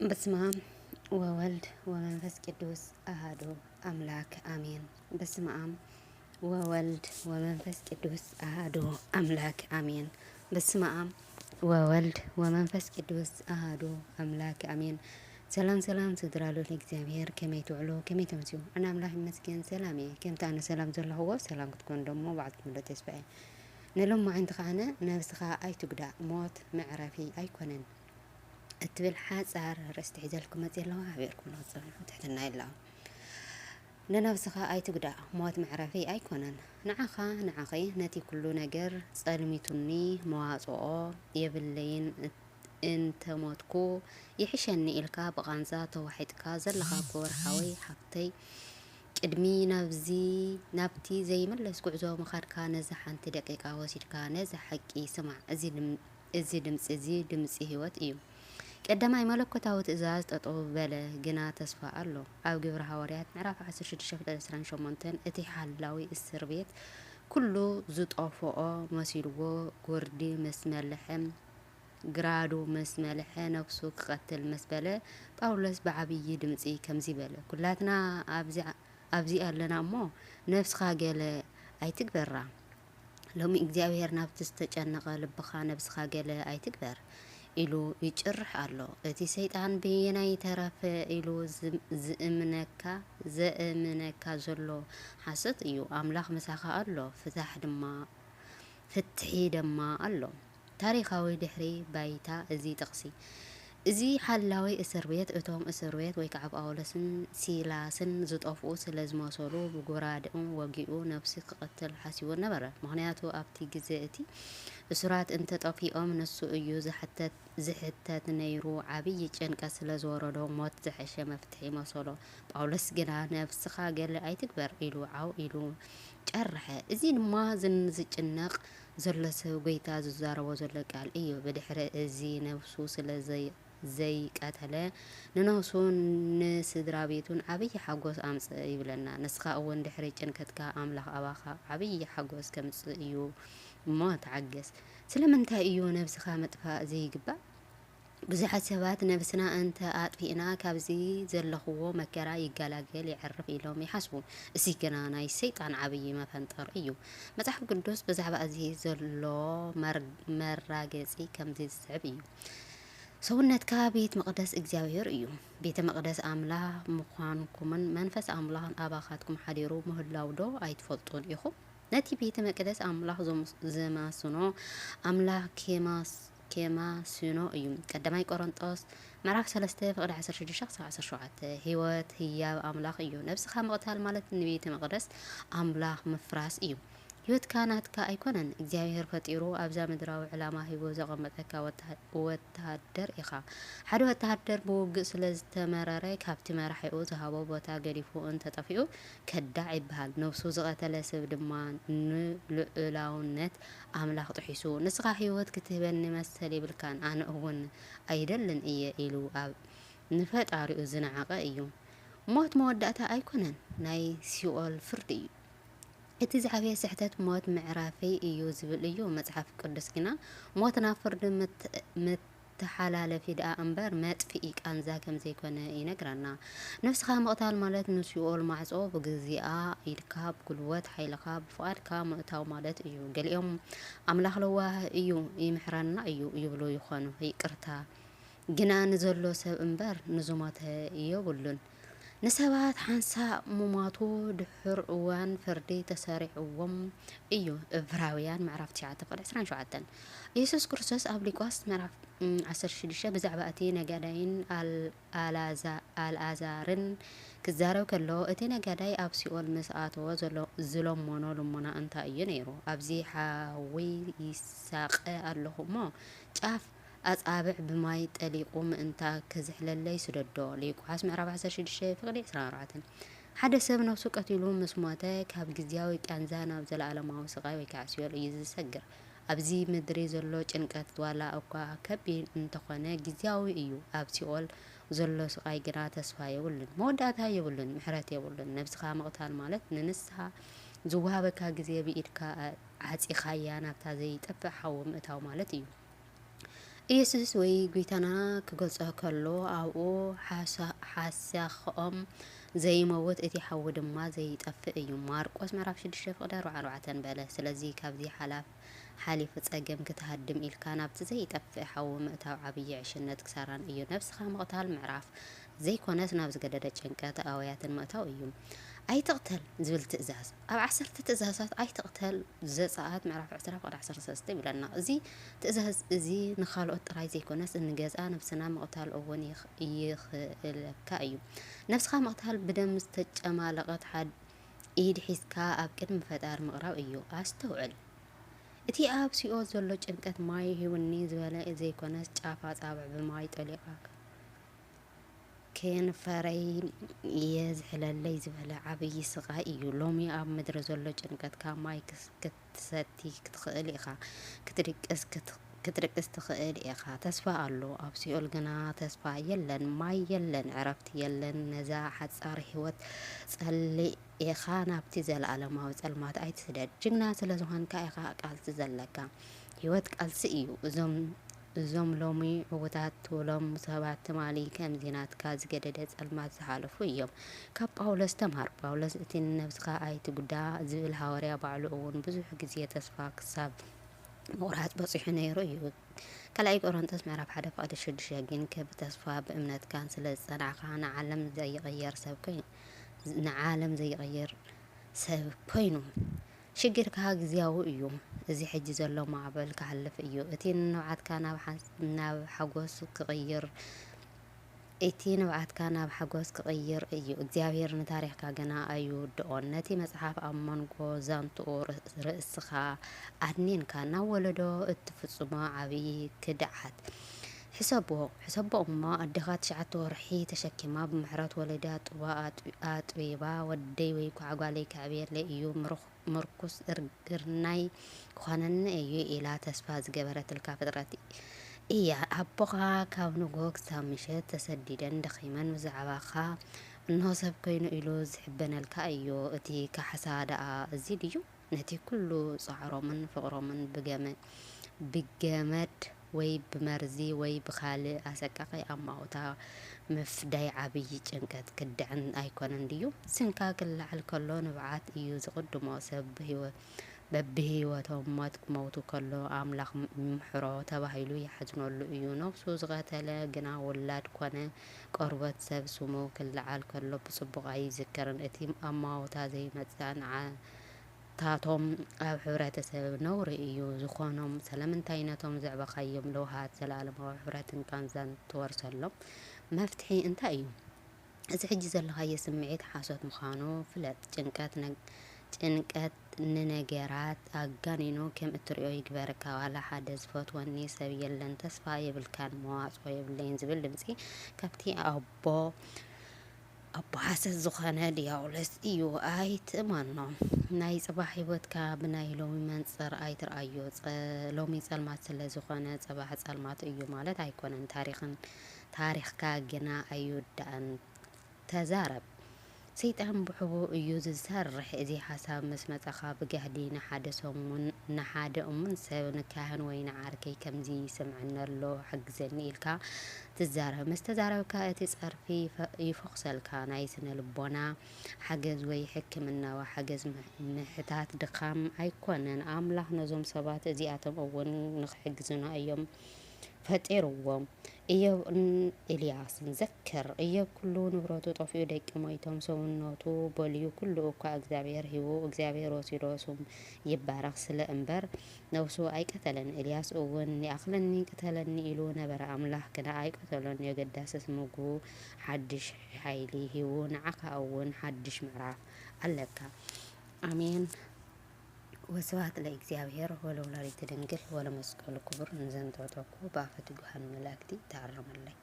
በስመ አብ ወወልድ ወመንፈስ ቅዱስ አሐዱ አምላክ አሜን። በስመ አብ ወወልድ ወመንፈስ ቅዱስ አሐዱ አምላክ አሜን። በስመ አብ ወወልድ ወመንፈስ ቅዱስ አሐዱ አምላክ አሜን። ሰላም ሰላም ስድራሉት እግዚአብሔር ከመይ ትውዕሉ ከመይ ተምሲኡ አና አምላክ ይመስገን ሰላም እየ ከምቲ ኣነ ሰላም ዘለኽዎ ሰላም ክትኮን ደሞ ባዕድ ምሎ ተስፋ እየ ንሎም ማዓንቲ ኸዓነ ነብስኻ ኣይትጉዳእ ሞት መዕረፊ ኣይኮነን እትብል ሓፃር ርእስቲ ሒዘልኩም መፅእ ኣለዋ ሓቢርኩም ንክፅንሑ ትሕትና የለዎ ንነብስኻ ኣይትጉዳእ ሞት መዕረፊ ኣይኮነን ንዓኻ ንዓኺ ነቲ ኩሉ ነገር ጸልሚቱኒ መዋፅኦ የብለይን እንተሞትኩ ይሕሸኒ ኢልካ ብቓንዛ ተዋሒጥካ ዘለኻ ወርሓዊ ሓፍተይ ቅድሚ ናብቲ ዘይመለስ ጉዕዞ ምኻድካ ነዚ ሓንቲ ደቂቃ ወሲድካ ነዚ ሓቂ ስማዕ እዚ ድምፂ እዚ ድምፂ ህይወት እዩ ቀዳማይ መለኮታዊ ትእዛዝ ጠጠው በለ ግና ተስፋ ኣሎ ኣብ ግብረ ሐዋርያት ምዕራፍ 16:28 እቲ ሓላዊ እስር ቤት ኩሉ ዝጠፍኦ መሲልዎ ጉርዲ ምስ መልሐ ግራዱ ምስ መልሐ ነፍሱ ክቐትል ምስ በለ ጳውሎስ ብዓብይ ድምፂ ከምዚ በለ ኩላትና ኣብዚ ኣለና እሞ ነፍስኻ ገለ ኣይትግበራ ሎሚ እግዚኣብሔር ናብቲ ዝተጨነቐ ልብኻ ነብስኻ ገለ ኣይትግበር ኢሉ ይጭርሕ ኣሎ እቲ ሰይጣን ብየናይ ተረፈ ኢሉ ዘእምነካ ዘሎ ሓሰት እዩ ኣምላኽ ምሳኻ ኣሎ ፍትሒ ድማ ኣሎ ታሪኻዊ ድሕሪ ባይታ እዚ ጥቕሲ እዚ ሓላዊ እስር ቤት እቶም እስር ቤት ወይ ከዓ ጳውሎስን ሲላስን ዝጠፍኡ ስለ ዝመሰሉ ብጎራድኦም ወጊኡ ነብሲ ክቐትል ሓሲቡ ነበረ ምክንያቱ ኣብቲ ግዜ እቲ እሱራት እንተጠፊኦም ንሱ እዩ ዝሕተት ነይሩ ዓብይ ጭንቀት ስለ ዝወረዶ ሞት ዝሐሸ መፍትሒ መሰሎ ጳውሎስ ግና ነብስኻ ገለ ኣይትግበር ኢሉ ዓው ኢሉ ጨርሐ እዚ ድማ ዝጭነቕ ዘሎ ሰብ ጎይታ ዝዛረቦ ዘሎ ቃል እዩ ብድሕሪ እዚ ነብሱ ስለ ዘይቀተለ ንነብሱ ንስድራ ቤቱን ዓብይ ሓጎስ ኣምፅእ ይብለና ንስኻ እውን ድሕሪ ጭንቀትካ ኣምላኽ ኣባኻ ዓብይ ሓጎስ ከምፅእ እዩ እሞ ተዓገስ ስለምንታይ እዩ ነብስኻ መጥፋእ ዘይግባእ ብዙሓት ሰባት ነብስና እንተ ኣጥፊእና ካብዚ ዘለኽዎ መከራ ይገላገል ይዕርፍ ኢሎም ይሓስቡ እዚ ግና ናይ ሰይጣን ዓብይ መፈንጠር እዩ መጽሓፍ ቅዱስ ብዛዕባ እዚ ዘሎ መራገፂ ከምዚ ዝስዕብ እዩ ሰውነትካ ቤት መቅደስ እግዚአብሔር እዩ ቤተ መቅደስ ኣምላኽ ምዃንኩምን መንፈስ ኣምላኽ ኣባኻትኩም ሓዲሩ ምህላው ዶ ኣይትፈልጡን ኢኹም ነቲ ቤተ መቅደስ ኣምላኽ ዘማስኖ ኣምላኽ ኬማስኖ እዩ ቀዳማይ ቆሮንጦስ ምዕራፍ 3:16-17 ህይወት ህያብ ኣምላኽ እዩ ነብስኻ ምቕታል ማለት ንቤተ መቅደስ ኣምላኽ ምፍራስ እዩ ህይወትካ ናትካ ኣይኮነን እግዚኣብሔር ፈጢሩ ኣብዛ ምድራዊ ዕላማ ሂቦ ዘቐመጠካ ወታደር ኢኻ ሓደ ወታደር ብውግእ ስለ ዝተመረረ ካብቲ መራሒኡ ዝሃቦ ቦታ ገዲፉ እንተጠፊኡ ከዳዕ ይበሃል ነብሱ ዝቐተለ ሰብ ድማ ንልዑላውነት ኣምላኽ ጥሒሱ ንስኻ ህይወት ክትህበኒ መሰል ይብልካን ኣነ እውን ኣይደልን እየ ኢሉ ኣብ ንፈጣሪኡ ዝነዓቐ እዩ ሞት መወዳእታ ኣይኮነን ናይ ሲኦል ፍርዲ እዩ እቲ ዝዓበየ ስሕተት ሞት ምዕራፊ እዩ ዝብል እዩ መጽሓፍ ቅዱስ ግና ሞት ናብ ፍርዲ መተሓላለፊ ደኣ እምበር መጥፊኢ ቃንዛ ከም ዘይኮነ ይነግረና ነፍስኻ ምቕታል ማለት ንሲኦል ማዕጾ ብግዚኣ ኢድካ ብጉልበት ሓይልካ ብፍቓድካ ምእታው ማለት እዩ ገሊኦም ኣምላኽ ለዋህ እዩ ይምሕረና እዩ ይብሉ ይኾኑ ይቅርታ ግና ንዘሎ ሰብ እምበር ንዝሞተ የብሉን ንሰባት ሓንሳብ ሙማቱ ድሕር እዋን ፍርዲ ተሰሪዕዎም እዩ ዕብራውያን ምዕራፍ 9:27 ኢየሱስ ክርስቶስ ኣብ ሉቃስ ምዕራፍ 16 ብዛዕባ እቲ ነጋዳይን ኣልዓዛርን ክዛረብ ከሎ እቲ ነጋዳይ ኣብ ሲኦል ምስ ኣተወ ዝለመኖ ልመና እንታይ እዩ ነይሩ ኣብዚ ሓዊ ይሳቀ ኣለኹ እሞ ጫፍ ኣጻብዕ ብማይ ጠሊቁ ምእንታ ክዝሕለለይ ስደዶ ሉቃስ ምዕራፍ 16:24 ሓደ ሰብ ነፍሱ ቀቲሉ ምስ ሞተ ካብ ግዝያዊ ቃንዛ ናብ ዘለኣለማዊ ስቃይ ወይ ከዓ ሲኦል እዩ ዝሰግር ኣብዚ ምድሪ ዘሎ ጭንቀት ዋላ እኳ ከቢድ እንተኾነ ግዝያዊ እዩ ኣብ ሲኦል ዘሎ ስቃይ ግና ተስፋ የብሉን መወዳእታ የብሉን ምሕረት የብሉን ነብስኻ ምቕታል ማለት ንንስሓ ዝወሃበካ ግዜ ብኢድካ ዓፂኻያ ናብታ ዘይጠፍእ ሓዊ ምእታው ማለት እዩ ኢየሱስ ወይ ጌታና ክገልጾ ከሎ ኣብኡ ሓሳኽኦም ዘይመውት እቲ ሓዊ ድማ ዘይጠፍእ እዩ። ማርቆስ ምዕራፍ 6:44 በለ። ስለዚ ካብዚ ሓሊፉ ጸገም ክትሃድም ኢልካ ናብቲ ዘይጠፍእ ሓዊ ምእታው ዓብዪ ዕሽነት ክሳራን እዩ። ነፍስኻ ምቕታል ምዕራፍ ዘይኮነስ ናብ ዝገደደ ጭንቀት ኣወያትን ምእታው እዩ። ኣይትቕተል ዝብል ትእዛዝ ኣብ 10 ትእዛዛት ኣይትቕተል ዘጸአት ምዕራፍ 20:13 ይብለና። እዚ ትእዛዝ እዚ ንኻልኦት ጥራይ ዘይኮነስ እንገዛ ነፍስና ምቕታል እውን ይኽእለካ እዩ። ነፍስኻ ምቕታል ብደም ዝተጨማለቐት ኢድ ሒዝካ ኣብ ቅድሚ ፈጣሪ ምቕራብ እዩ። ኣስተውዕል። እቲ ኣብ ሲኦል ዘሎ ጭንቀት ማይ ሂውኒ ዝበለ ዘይኮነስ ጫፋ ጻብዕ ብማይ ጠሊቓ ከንፈረይ የዝሕለለይ ዝበለ ዓብዪ ስቃይ እዩ። ሎሚ ኣብ ምድሪ ዘሎ ጭንቀትካ ማይ ክትሰቲ ክትኽእል ኢኻ፣ ክትድቅስ ትኽእል ኢኻ። ተስፋ ኣሎ። ኣብ ሲኦል ግና ተስፋ የለን፣ ማይ የለን፣ ዕረፍቲ የለን። ነዛ ሓጻር ህይወት ጸሊእ ኢኻ ናብቲ ዘለኣለማዊ ጸልማት ኣይትስደድ። ጅግና ስለ ዝኾንካ ኢኻ ቃልሲ ዘለካ። ህይወት ቃልሲ እዩ። እዞም ሎሚ ዕውታት ትብሎም ሰባት ትማሊ ከምዚ ናትካ ዝገደደ ጸልማት ዝሓለፉ እዮም። ካብ ጳውሎስ ተምሃር። ጳውሎስ እቲ ነብስካ ኣይትጉዳ ዝብል ሃዋርያ ባዕሉ እውን ብዙሕ ግዜ ተስፋ ክሳብ ምቑራጽ በፂሑ ነይሩ እዩ። ካልኣይ ቆሮንጦስ ምዕራፍ 1:6 ግን ብተስፋ ብእምነትካን ስለ ዝጸናዕካ ንዓለም ዘይቕየር ሰብ ኮይኑ ሽግርካ ግዝያዊ እዩ። እዚ ሕጂ ዘሎ ማዕበል ክሓልፍ እዩ። እቲ ንብዓትካ ናብ ሓጎስ ክቕይር እዩ። እግዚአብሔር ንታሪኽካ ገና ኣይውድኦን። ነቲ መጽሓፍ ኣብ መንጎ ዛንትኡ ርእስኻ ኣድኒንካ ናብ ወለዶ እትፍጽሞ ዓብዪ ክድዓት ሕሰቦ እሞ ኣዴኻ 9 ወርሒ ተሸኪማ ብምሕረት ወለዳ ጡባ ኣጥቢባ ወደይ ወይ ጓዕጓለይ ክዕብየለይ እዩ ምርኩስ እርግርናይ ክኾነኒ እዩ ኢላ ተስፋ ዝገበረትልካ ፍጥረት እያ። ኣቦኻ ካብ ንጎ ክሳብ ምሸት ተሰዲደን ደኺመን ብዛዕባኻ እንሆ ሰብ ኮይኑ ኢሉ ዝሕበነልካ እዩ። እቲ ካሕሳ ደኣ እዚ ድዩ? ነቲ ኩሉ ጻዕሮምን ፍቕሮምን ብገመድ ወይ ብመርዚ ወይ ብኻልእ ኣሰቃቂ ኣማውታ ምፍዳይ ዓብዪ ጭንቀት ክድዕን ኣይኮነን ድዩ? ስንካ ክላዓል ከሎ ንብዓት እዩ ዝቕድሞ። ሰብ በብህይወቶም ሞት ክመውቱ ከሎ ኣምላኽ ምሕሮ ተባሂሉ ይሓዝነሉ እዩ። ነፍሱ ዝቐተለ ግና ውላድ ኮነ ቆርበት ሰብ ስሙ ክላዓል ከሎ ብጽቡቕ ኣይዝከርን። እቲ ኣማውታ ዘይመጽእ ንዓታቶም ኣብ ሕብረተሰብ ነውሪ እዩ ዝኾኖም። ስለምንታይ ነቶም ዘዕበኻዮም ለውሃት ዘለኣለማዊ ሕብረትን ቃንዛን ትወርሰሎም? መፍትሒ እንታይ እዩ? እዚ ሕጂ ዘለኻዮ ስምዒት ሓሶት ምዃኑ ፍለጥ። ጭንቀት ንነገራት ኣጋኒኑ ከም እትሪኦ ይግበረካ። ዋላ ሓደ ዝፈትወኒ ሰብ የለን፣ ተስፋ የብልካን፣ መዋፅኦ የብለይን ዝብል ድምፂ ካብቲ ኣቦ ሓሰት ዝኾነ ዲያውሎስ እዩ። ኣይትእመኖ። ናይ ጽባሕ ሂወትካ ብናይ ሎሚ መንጽር ኣይትርኣዮ። ሎሚ ጸልማት ስለ ዝኾነ ጽባሕ ጸልማት እዩ ማለት ኣይኮነን። ታሪኽካ ግና ኣይውዳእን። ተዛረብ። ሰይጣን ብሕቡእ እዩ ዝሰርሕ። እዚ ሓሳብ ምስ መጸኻ ብጋህዲ ንሓደ እሙን ሰብ ንካህን ወይ ንዓርከይ ከምዚ ይስምዐነሎ ሓግዘኒ ኢልካ ትዛረብ። ምስ ተዛረብካ እቲ ጸርፊ ይፈኽሰልካ። ናይ ስነ ልቦና ሓገዝ ወይ ሕክምናዊ ሓገዝ ምሕታት ድኻም ኣይኮነን። ኣምላኽ ነዞም ሰባት እዚኣቶም እውን ንኽሕግዙና እዮም ፈጢርዎም። ኢዮብን ኤልያስን ዘክር። ኢዮብ ኩሉ ንብረቱ ጠፊኡ ደቂ ሞይቶም ሰውነቱ በልዩ ኩሉ እኳ እግዚአብሔር ሂቡ እግዚአብሔር ወሲዶ ስም ይባረኽ ስለ እምበር ነብሱ ኣይቀተለን። ኤልያስ እውን ይኣኽለኒ ቅተለኒ ኢሉ ነበረ። ኣምላኽ ግና ኣይቀተሎን። የገዳስስ ምግቡ ሓድሽ ሓይሊ ሂቡ ንዓኻ እውን ሓድሽ ምዕራፍ ኣለካ። አሜን። ወስብሐት ለእግዚአብሔር ወለወላዲቱ ድንግል ወለመስቀሉ ክቡር። እንዘንተወተኩ በአፈ ትጉሃን መላእክቲ ተዓረመላይ